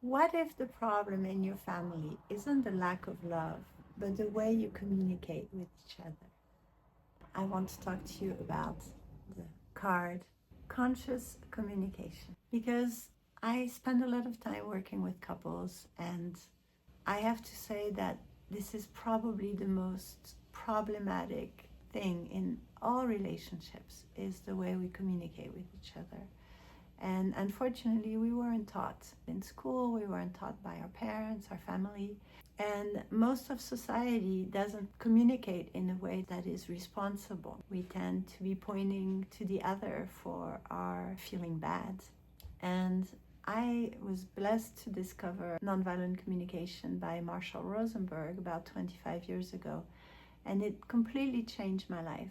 What if the problem in your family isn't the lack of love, but the way you communicate with each other? I want to talk to you about the card conscious communication because I spend a lot of time working with couples, and I have to say that this is probably the most problematic thing in all relationships is the way we communicate with each other. And unfortunately, we weren't taught in school, we weren't taught by our parents, our family. And most of society doesn't communicate in a way that is responsible. We tend to be pointing to the other for our feeling bad. And I was blessed to discover nonviolent communication by Marshall Rosenberg about 25 years ago. And it completely changed my life.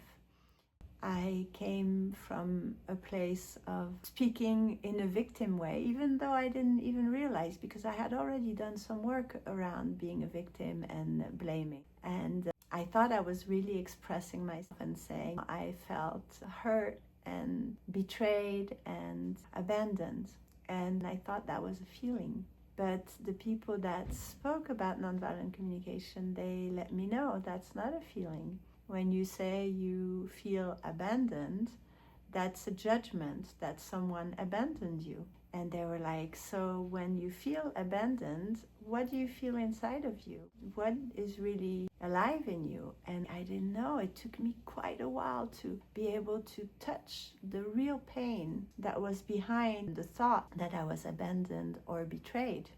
I came from a place of speaking in a victim way, even though I didn't even realize, because I had already done some work around being a victim and blaming. And I thought I was really expressing myself and saying I felt hurt and betrayed and abandoned. And I thought that was a feeling. But the people that spoke about nonviolent communication, they let me know that's not a feeling. When you say you feel abandoned, that's a judgment that someone abandoned you. And they were like, so when you feel abandoned, what do you feel inside of you? What is really alive in you? And I didn't know. It took me quite a while to be able to touch the real pain that was behind the thought that I was abandoned or betrayed.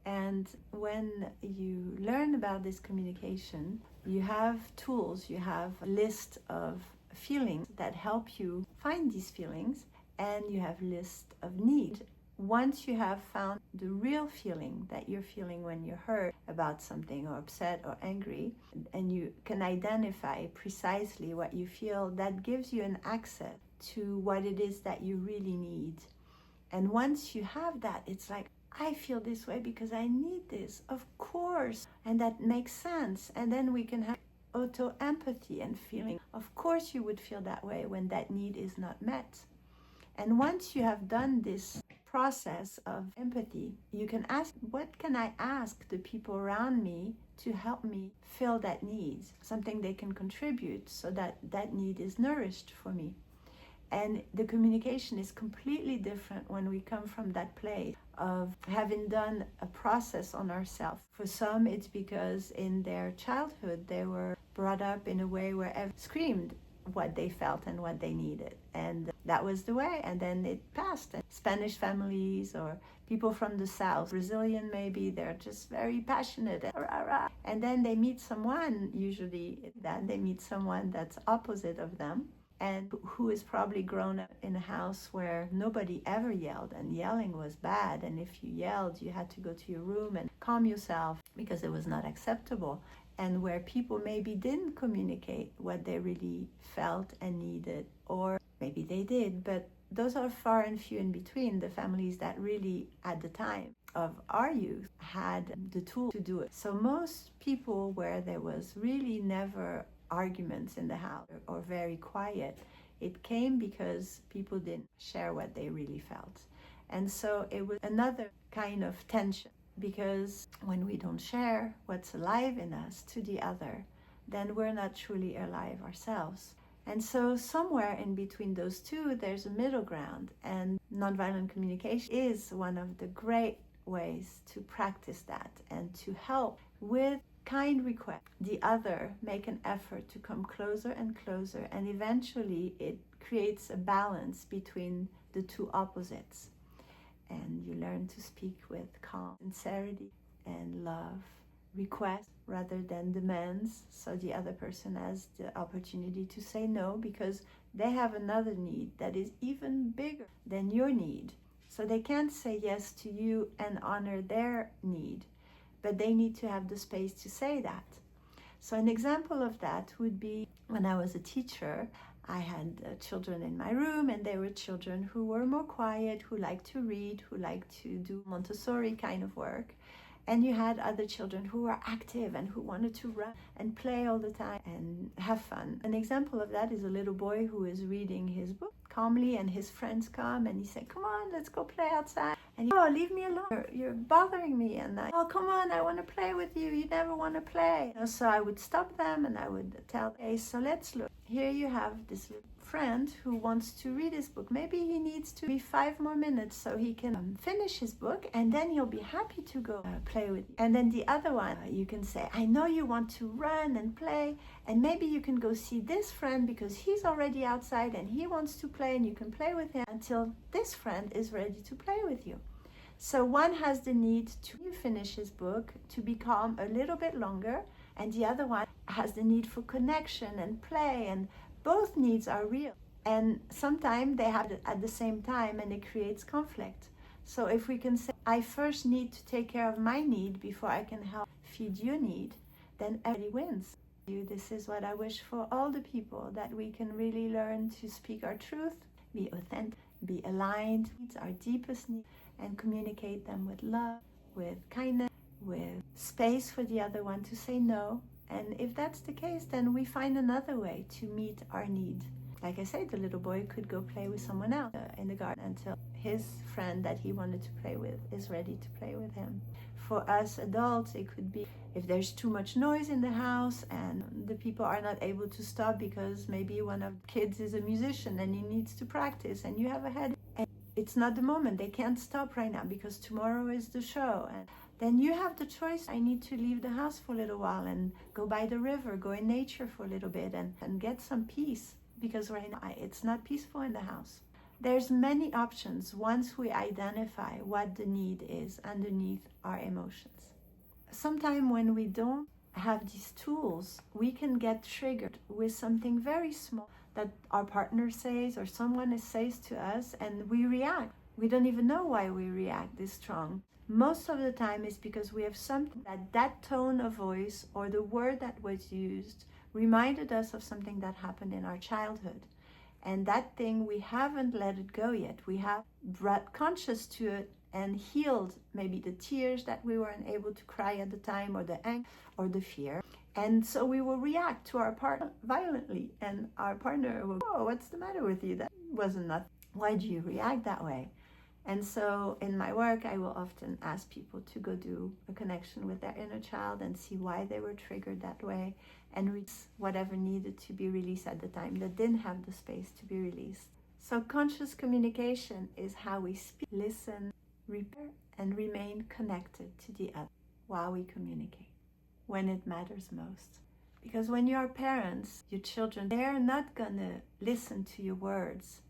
And when you learn about this communication, you have tools, you have a list of feelings that help you find these feelings, and you have a list of needs. Once you have found the real feeling that you're feeling when you're hurt about something or upset or angry, and you can identify precisely what you feel, that gives you an access to what it is that you really need. And once you have that, it's like, I feel this way because I need this, of course, and that makes sense. And then we can have auto-empathy and feeling. Of course you would feel that way when that need is not met. And once you have done this process of empathy, you can ask, what can I ask the people around me to help me fill that need? Something they can contribute so that that need is nourished for me. And the communication is completely different when we come from that place of having done a process on ourselves. For some, it's because in their childhood, they were brought up in a way where everyone screamed what they felt and what they needed. And that was the way. And then it passed. And Spanish families or people from the South, Brazilian maybe, they're just very passionate. And then they meet someone, usually then they meet someone that's opposite of them, and who is probably grown up in a house where nobody ever yelled, and yelling was bad, and if you yelled, you had to go to your room and calm yourself because it was not acceptable, and where people maybe didn't communicate what they really felt and needed, or maybe they did, but those are far and few in between. The families that really, at the time of our youth, had the tool to do it. So most people where there was really never arguments in the house or very quiet, it came because people didn't share what they really felt. And so it was another kind of tension, because when we don't share what's alive in us to the other, then we're not truly alive ourselves. And so somewhere in between those two, there's a middle ground, and nonviolent communication is one of the great ways to practice that and to help with kind request. The other make an effort to come closer and closer, and eventually it creates a balance between the two opposites. And you learn to speak with calm, sincerity, and love. Request rather than demands, so the other person has the opportunity to say no because they have another need that is even bigger than your need. So they can't say yes to you and honor their need, but they need to have the space to say that. So an example of that would be when I was a teacher, I had children in my room, and they were children who were more quiet, who liked to read, who liked to do Montessori kind of work. And you had other children who were active and who wanted to run and play all the time and have fun. An example of that is a little boy who is reading his book calmly, and his friends come and he said, come on, let's go play outside. And he, oh, leave me alone, you're bothering me. And I, oh, come on, I want to play with you, you never want to play. So I would stop them and I would tell, okay, so let's look. Here you have this friend who wants to read his book. Maybe he needs to be 5 more minutes so he can finish his book, and then he'll be happy to go play with you. And then the other one, you can say, I know you want to run and play, and maybe you can go see this friend because he's already outside and he wants to play, and you can play with him until this friend is ready to play with you. So one has the need to finish his book, to be calm a little bit longer, and the other one has the need for connection and play, and both needs are real. And sometimes they have it at the same time, and it creates conflict. So if we can say, I first need to take care of my need before I can help feed your need, then everybody wins. This is what I wish for all the people, that we can really learn to speak our truth, be authentic, be aligned with our deepest needs, and communicate them with love, with kindness, with space for the other one to say no. And if that's the case, then we find another way to meet our need. Like I said, the little boy could go play with someone else in the garden until his friend that he wanted to play with is ready to play with him. For us adults, it could be if there's too much noise in the house and the people are not able to stop because maybe one of the kids is a musician and he needs to practice, and you have a headache. And it's not the moment. They can't stop right now because tomorrow is the show. And then you have the choice. I need to leave the house for a little while and go by the river, go in nature for a little bit and get some peace, because right now it's not peaceful in the house. There's many options once we identify what the need is underneath our emotions. Sometimes when we don't have these tools, we can get triggered with something very small that our partner says or someone says to us, and we react. We don't even know why we react this strong. Most of the time it's because we have something that tone of voice or the word that was used reminded us of something that happened in our childhood. And that thing, we haven't let it go yet. We have brought conscious to it and healed maybe the tears that we weren't able to cry at the time, or the anger or the fear. And so we will react to our partner violently, and our partner will, oh, what's the matter with you? That wasn't nothing. Why do you react that way? And so in my work, I will often ask people to go do a connection with their inner child and see why they were triggered that way, and release whatever needed to be released at the time that didn't have the space to be released. So conscious communication is how we speak, listen, repair, and remain connected to the other while we communicate when it matters most. Because when you are parents, your children, they're not gonna listen to your words.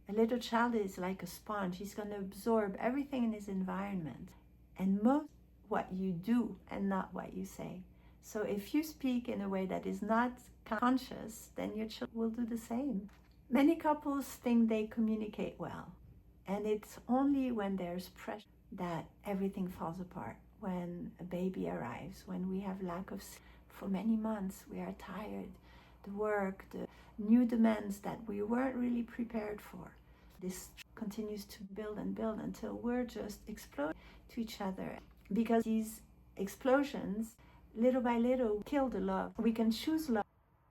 A little child is like a sponge. He's going to absorb everything in his environment, and most what you do and not what you say. So if you speak in a way that is not conscious, then your children will do the same. Many couples think they communicate well, and it's only when there's pressure that everything falls apart. When a baby arrives, when we have lack of sleep for many months, we are tired, the work, the new demands that we weren't really prepared for. This continues to build and build until we're just exploding to each other. Because these explosions, little by little, kill the love. We can choose love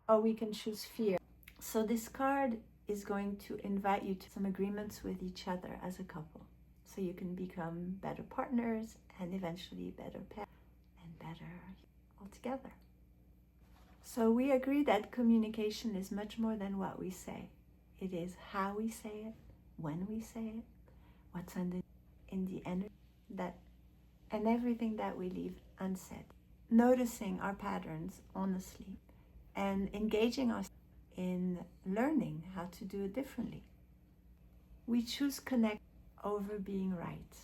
or we can choose fear. So this card is going to invite you to some agreements with each other as a couple, so you can become better partners and eventually better parents and better altogether. So we agree that communication is much more than what we say. It is how we say it, when we say it, what's in the energy, that, and everything that we leave unsaid. Noticing our patterns honestly and engaging us in learning how to do it differently. We choose connect over being right,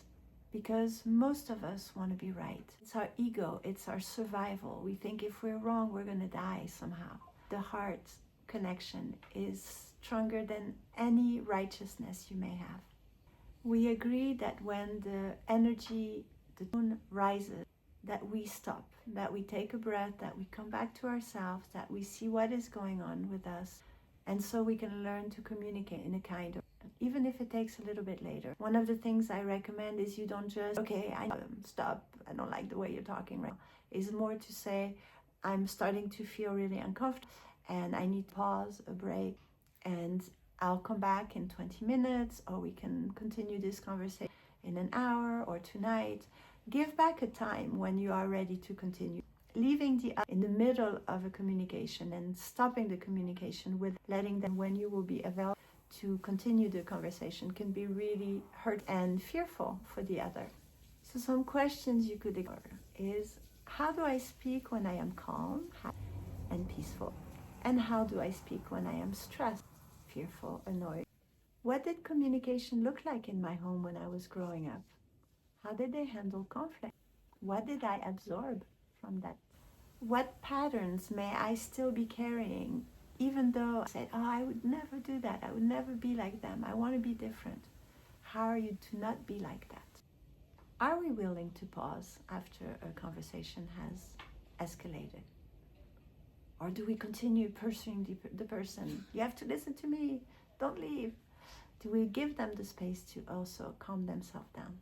because most of us want to be right. It's our ego, it's our survival. We think if we're wrong, we're going to die somehow. The heart connection is stronger than any righteousness you may have. We agree that when the energy, the tone rises, that we stop, that we take a breath, that we come back to ourselves, that we see what is going on with us, and so we can learn to communicate in a kind of, even if it takes a little bit later. One of the things I recommend is you don't just, okay, stop, I don't like the way you're talking right now. It's more to say, I'm starting to feel really uncomfortable and I need pause, a break, and I'll come back in 20 minutes, or we can continue this conversation in an hour or tonight. Give back a time when you are ready to continue. Leaving the in the middle of a communication and stopping the communication with letting them when you will be available to continue the conversation can be really hurt and fearful for the other. So some questions you could ignore is, how do I speak when I am calm and peaceful? And how do I speak when I am stressed, fearful, annoyed? What did communication look like in my home when I was growing up? How did they handle conflict? What did I absorb from that? What patterns may I still be carrying, even though I said, oh, I would never do that. I would never be like them. I want to be different. How are you to not be like that? Are we willing to pause after a conversation has escalated? Or do we continue pursuing the person? You have to listen to me. Don't leave. Do we give them the space to also calm themselves down?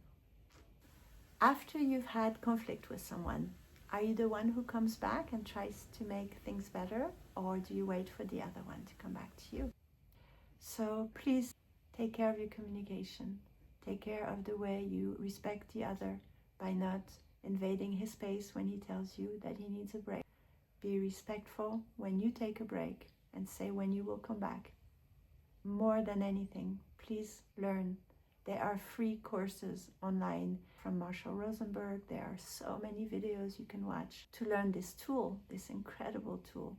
After you've had conflict with someone, are you the one who comes back and tries to make things better? Or do you wait for the other one to come back to you? So please take care of your communication. Take care of the way you respect the other by not invading his space when he tells you that he needs a break. Be respectful when you take a break and say when you will come back. More than anything, please learn. There are free courses online from Marshall Rosenberg. There are so many videos you can watch to learn this tool, this incredible tool,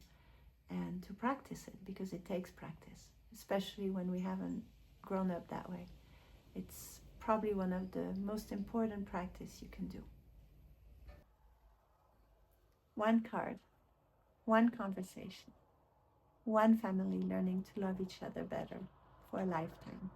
and to practice it, because it takes practice, especially when we haven't grown up that way. It's probably one of the most important practice you can do. One card, one conversation, one family learning to love each other better for a lifetime.